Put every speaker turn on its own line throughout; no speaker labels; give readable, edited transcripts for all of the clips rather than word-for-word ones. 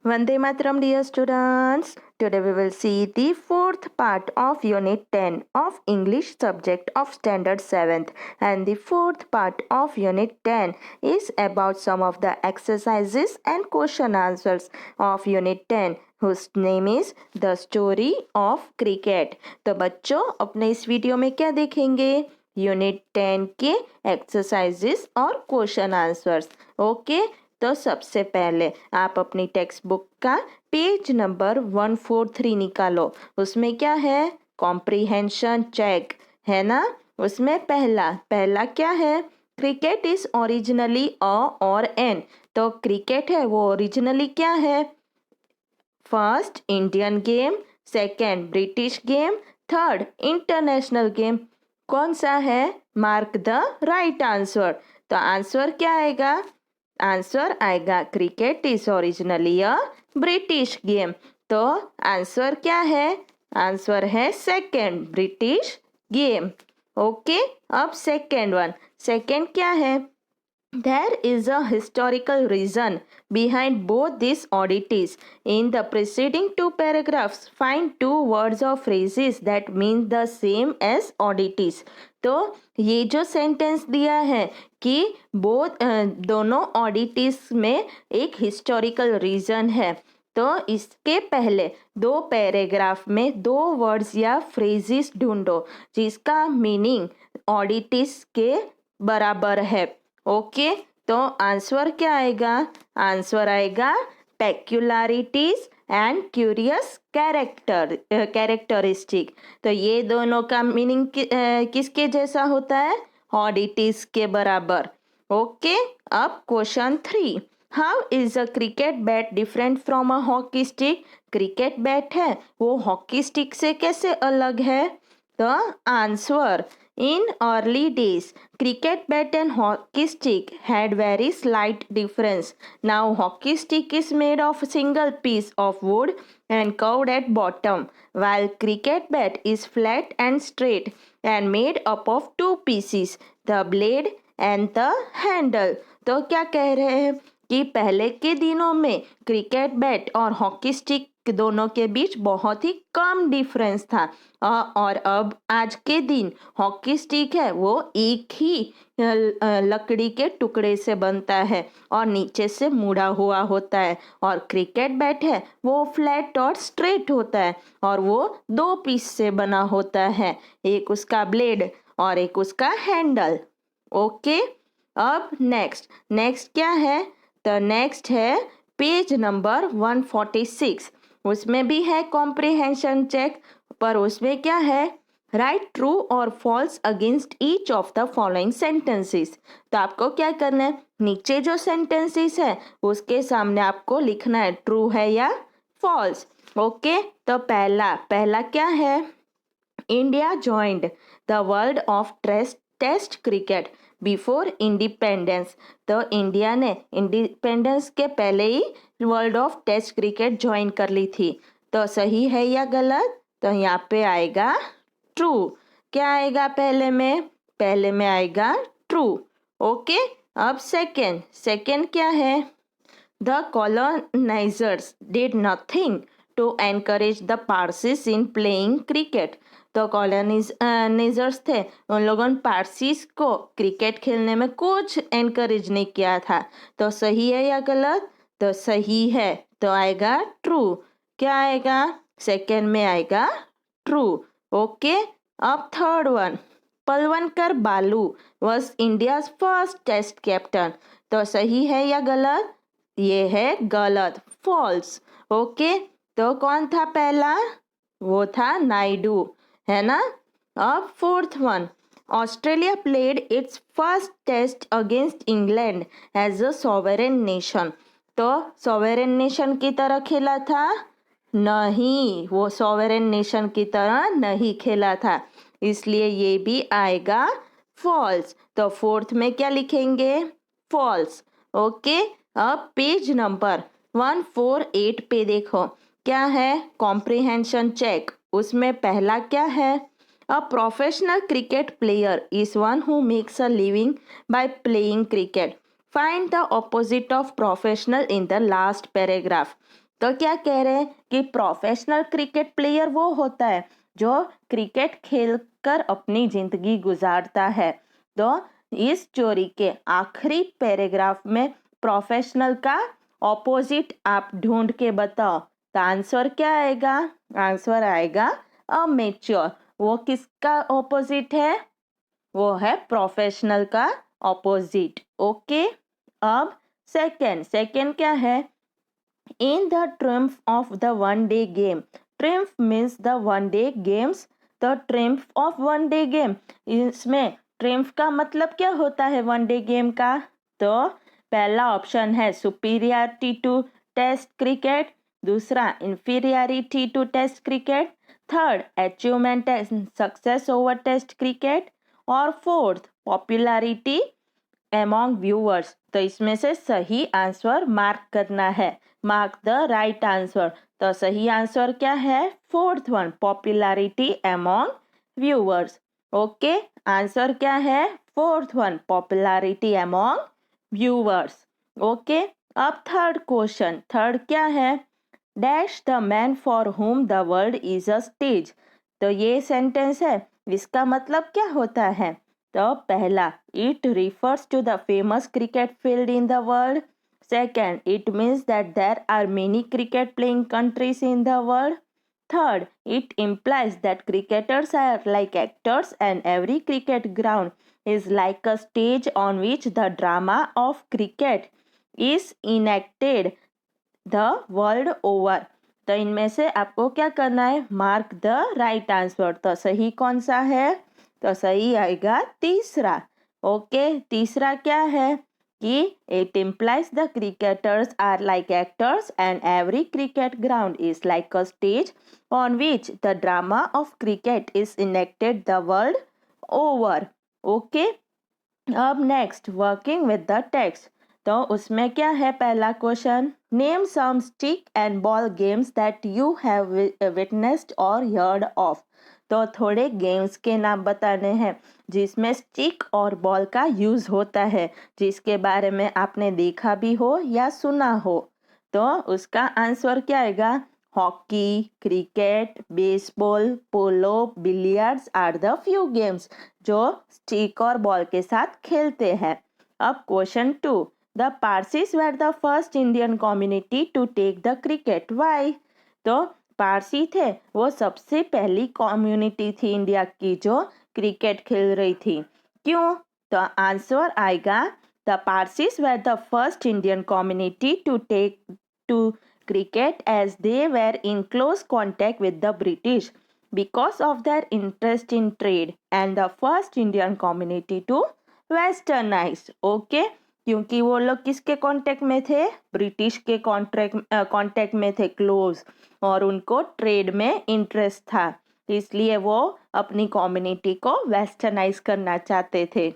Vande Mataram, dear students. Today we will see the fourth part of Unit 10 of English subject of Standard 7th. And the fourth part of Unit 10 is about some of the exercises and question answers of Unit 10, whose name is The Story of Cricket. तो बच्चों अपने इस video में क्या देखेंगे? Unit 10 के exercises और question answers. Okay, तो सबसे पहले आप अपनी टेक्स्ट बुक का पेज नंबर 143 निकालो. उसमें क्या है? कॉम्प्रिहेंशन चेक है ना. उसमें पहला क्या है? क्रिकेट इज ओरिजिनली अ और एन. तो क्रिकेट है वो ओरिजिनली क्या है? First Indian game, second British game, third international game. कौन सा है? Mark the right answer. तो आंसर क्या आएगा? आंसर आएगा cricket is originally a British game. तो आंसर क्या है? आंसर है सेकेंड ब्रिटिश गेम. ओके, अब सेकेंड क्या है? There is a historical reason behind both these oddities. In the preceding two paragraphs, find two words or phrases that mean the same as oddities. तो ये जो sentence दिया है कि दोनों ऑडिटीज में एक हिस्टोरिकल रीजन है, तो इसके पहले दो पैराग्राफ में दो वर्ड्स या फ्रेजेस ढूंढो जिसका मीनिंग ऑडिटीज के बराबर है. ओके, तो आंसर क्या आएगा? आंसर आएगा पेक्युलरिटीज एंड क्यूरियस कैरेक्टरिस्टिक. तो ये दोनों का मीनिंग किसके जैसा होता है? ऑडिटीज के बराबर. ओके, अब question 3. How is a cricket bat different from a hockey stick? Cricket bat है वो हॉकी स्टिक से कैसे अलग है? तो answer, in early days, cricket bat and hockey stick had very slight difference. Now hockey stick is made of a single piece of wood and curved at bottom, while cricket bat is flat and straight and made up of two pieces, the blade and the handle. तो क्या कह रहे हैं कि पहले के दिनों में क्रिकेट बैट और हॉकी स्टिक दोनों के बीच बहुत ही कम डिफरेंस था, और अब आज के दिन हॉकी स्टिक है वो एक ही लकड़ी के टुकड़े से बनता है और नीचे से मुड़ा हुआ होता है, और क्रिकेट बैट है वो फ्लैट और स्ट्रेट होता है और वो दो पीस से बना होता है, एक उसका ब्लेड और एक उसका हैंडल. ओके, अब नेक्स्ट क्या है? तो नेक्स्ट है पेज नंबर 146. उसमें भी है कॉम्प्रिहेंशन चेक, पर उसमें क्या है? राइट ट्रू और false against each of the following sentences. तो आपको क्या करना है? नीचे जो सेंटेंसेस है उसके सामने आपको लिखना है ट्रू है या फॉल्स. ओके, तो पहला क्या है? India joined the world of test cricket before independence. तो इंडिया ने इंडिपेंडेंस के पहले ही world of test cricket join कर ली थी. तो सही है या गलत? तो यहाँ पे आएगा ट्रू. क्या आएगा पहले में आएगा ट्रू. ओके, अब सेकेंड क्या है? The colonisers did nothing to encourage the Parsis in playing cricket. तो कॉलोनाइजर्स थे, उन लोगों ने पारसीज को क्रिकेट खेलने में कुछ एनकरेज नहीं किया था. तो सही है या गलत? तो सही है, तो आएगा ट्रू. क्या आएगा? सेकेंड में आएगा ट्रू. ओके, अब third one. Palwankar Baloo was India first test captain. तो सही है या गलत? ये है गलत, फॉल्स. ओके, तो कौन था पहला? वो था नायडू, है ना. अब fourth one. Australia played its first test against England as a sovereign nation. तो सॉवरेन नेशन की तरह खेला था? नहीं, वो सॉवरेन नेशन की तरह नहीं खेला था, इसलिए ये भी आएगा फॉल्स. तो फोर्थ में क्या लिखेंगे? फॉल्स. ओके, अब पेज नंबर 148 पे देखो क्या है? Comprehension check. उसमें पहला क्या है? A professional cricket player is one who makes a living by playing cricket. Find the opposite of professional in the last paragraph. तो क्या कह रहे हैं कि प्रोफेशनल क्रिकेट प्लेयर वो होता है जो क्रिकेट खेलकर अपनी जिंदगी गुजारता है। तो इस स्टोरी के आखिरी पैराग्राफ में प्रोफेशनल का ऑपोजिट आप ढूंढ के बताओ। तो आंसर क्या आएगा? आंसर आएगा अमेच्योर। वो किसका ऑपोजिट है? वो है प्रोफेशनल का ऑपोजिट। ओके, अब सेकंड सेकंड क्या है? In the triumph of the one day game. Triumph means the one day games. The triumph of one day game. इसमें triumph का मतलब क्या होता है वन डे गेम का? तो पहला ऑप्शन है सुपीरियरिटी टू टेस्ट क्रिकेट, दूसरा inferiority to test cricket, third achievement and success over test cricket, और फोर्थ पॉपुलैरिटी एमॉन्ग व्यूअर्स। तो इसमें से सही आंसर मार्क करना है। Mark the right answer. तो सही आंसर क्या है? Fourth one, popularity among viewers. Okay, answer क्या है? Fourth one, popularity among viewers. Okay, अब थर्ड क्वेश्चन। थर्ड क्या है? Dash the man for whom the world is a stage. तो ये सेंटेंस है, इसका मतलब क्या होता है? तो पहला, it refers to the famous cricket field in the world. Second, it means that there are many cricket playing countries in the world. Third, it implies that cricketers are like actors and every cricket ground is like a stage on which the drama of cricket is enacted the world over. तो इनमें से आपको क्या करना है? Mark the right answer. तो सही कौन सा है? तो सही आएगा तीसरा। ओके, तीसरा क्या है? कि it implies the cricketers are like actors and every cricket ground is like a stage on which the drama of cricket is enacted the world over. Okay, अब next, working with the text. तो उसमें क्या है? पहला question, name some stick and ball games that you have witnessed और heard of. तो थोड़े games के नाम बताने हैं जिसमें स्टिक और बॉल का यूज होता है, जिसके बारे में आपने देखा भी हो या सुना हो। तो उसका आंसर क्या आएगा? Hockey, cricket, baseball, polo, billiards are the few games जो स्टिक और बॉल के साथ खेलते हैं। अब question 2, the Parsis were the first Indian community to take the cricket, why? तो पारसी थे वो सबसे पहली कम्युनिटी थी इंडिया की जो क्रिकेट खेल रही थी। क्यों? तो आंसर आएगा, the Parsis were the first Indian community to take to cricket as they were in close contact with the British because of their interest in trade and the first Indian community to westernize. Okay, क्योंकि वो लोग किसके contact में थे? British के contact में थे, close, और उनको ट्रेड में इंटरेस्ट था, इसलिए वो अपनी कम्युनिटी को वेस्टर्नाइज करना चाहते थे।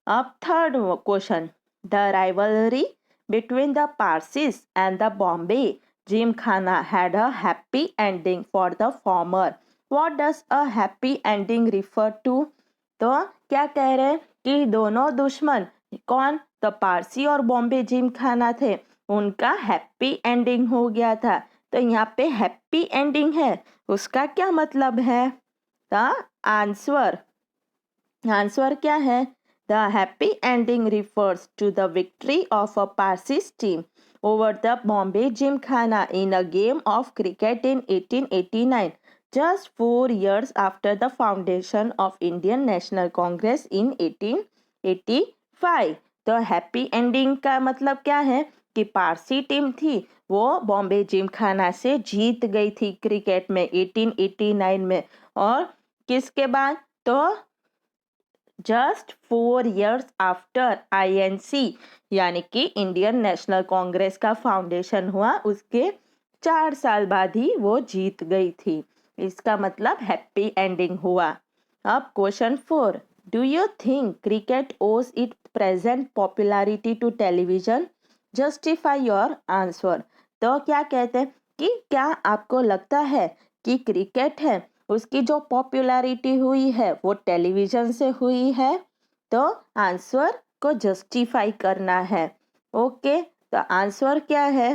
अब third question, the rivalry between the Parsis and the Bombay Gymkhana had a happy ending for the former. What does a happy ending refer to? तो क्या कह रहे हैं कि दोनों दुश्मन कौन? तो पारसी और बॉम्बे जिमखाना थे, उनका हैप्पी एंडिंग हो गया था। तो यहाँ पे हैप्पी एंडिंग है, उसका क्या मतलब है? तो आंसर क्या है? The happy ending refers to the victory of a Parsis team over the Bombay Gymkhana in a game of cricket in 1889, just 4 years after the foundation of Indian National Congress in 1885. तो happy ending का मतलब क्या है? कि Parsi team थी वो बॉम्बे जिमखाना से जीत गई थी क्रिकेट में 1889 में, और किसके बाद? तो जस्ट 4 years आफ्टर INC, यानी कि इंडियन नेशनल कांग्रेस का फाउंडेशन हुआ, उसके 4 साल बाद ही वो जीत गई थी। इसका मतलब हैप्पी एंडिंग हुआ। अब question 4, do you think cricket owes it present popularity to television? Justify your answer. तो क्या कहते हैं कि क्या आपको लगता है कि क्रिकेट है उसकी जो पॉपुलैरिटी हुई है वो टेलीविजन से हुई है? तो आंसर को जस्टिफाई करना है। ओके, तो आंसर क्या है?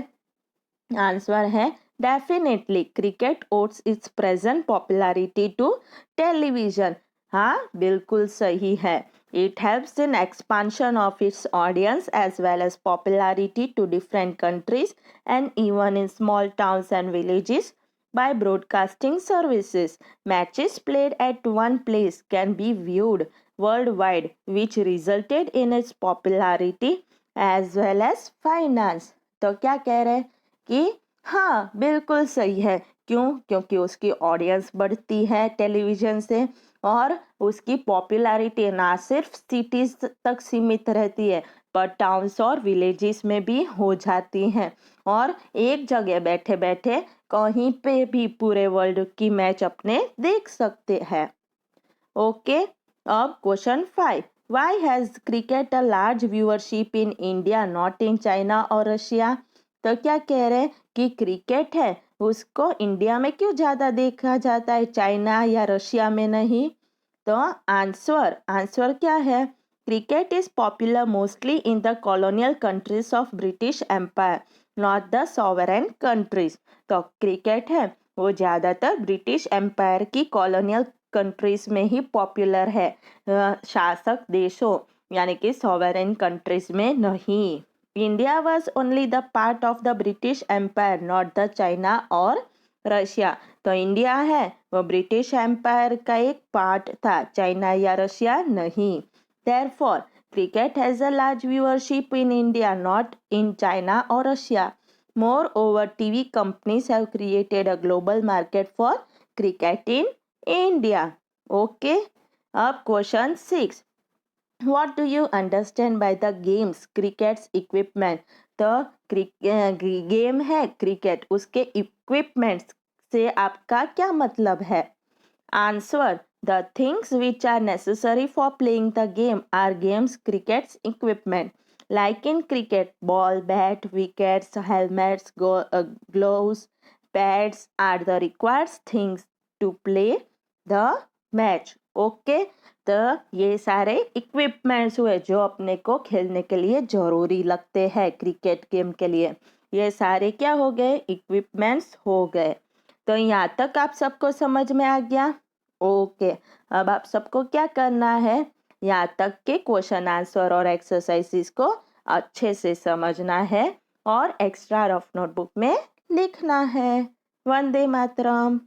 आंसर है Definitely, cricket owes its present popularity to television. हाँ बिल्कुल सही है. It helps in expansion of its audience as well as popularity to different countries and even in small towns and villages by broadcasting services. Matches played at one place can be viewed worldwide, which resulted in its popularity as well as finance. तो क्या कह रहे हैं कि हाँ बिल्कुल सही है. क्यों? क्योंकि उसकी ऑडियंस बढ़ती है टेलीविज़न से और उसकी पॉपुलैरिटी ना सिर्फ सिटीज़ तक सीमित रहती है पर टाउन्स और विलेजेस में भी हो जाती हैं और एक जगह बैठे बैठे कहीं पे भी पूरे वर्ल्ड की मैच अपने देख सकते हैं. ओके, अब question 5. Why has cricket a large viewership in India not in China और रशिया? तो क्या कह रहे हैं कि क्रिकेट है उसको इंडिया में क्यों ज़्यादा देखा जाता है, चाइना या रशिया में नहीं? तो आंसर क्या है? Cricket is popular mostly in the colonial countries of British empire not the sovereign countries. तो क्रिकेट है वो ज़्यादातर ब्रिटिश एम्पायर की कॉलोनियल कंट्रीज में ही पॉपुलर है, शासक देशों यानी कि सॉवरेन कंट्रीज में नहीं. India was only the part of the British empire not the China और रशिया. तो इंडिया है वो ब्रिटिश एम्पायर का एक पार्ट था, चाइना या रशिया नहीं. Therefore cricket has a large viewership in India not in China और Russia. Moreover, TV companies have created a global market for cricket in India. Okay. Up question 6. What do you understand by the games cricket's equipment? तो game है cricket, उसके equipments से आपका क्या मतलब है? Answer. The things which are necessary for playing the game are games cricket's equipment. Like in cricket, ball, bat, wickets, helmets, gloves, pads are the required things to play the match. Okay? तो ये सारे equipments हुए जो अपने को खेलने के लिए ज़रूरी लगते हैं क्रिकेट गेम के लिए. ये सारे क्या हो गए? इक्विपमेंट्स हो गए. तो यहाँ तक आप सबको समझ में आ गया? ओके. अब आप सबको क्या करना है? यहाँ तक के क्वेश्चन आंसर और एक्सरसाइजेस को अच्छे से समझना है और एक्स्ट्रा रफ नोटबुक में लिखना है. वंदे मातरम.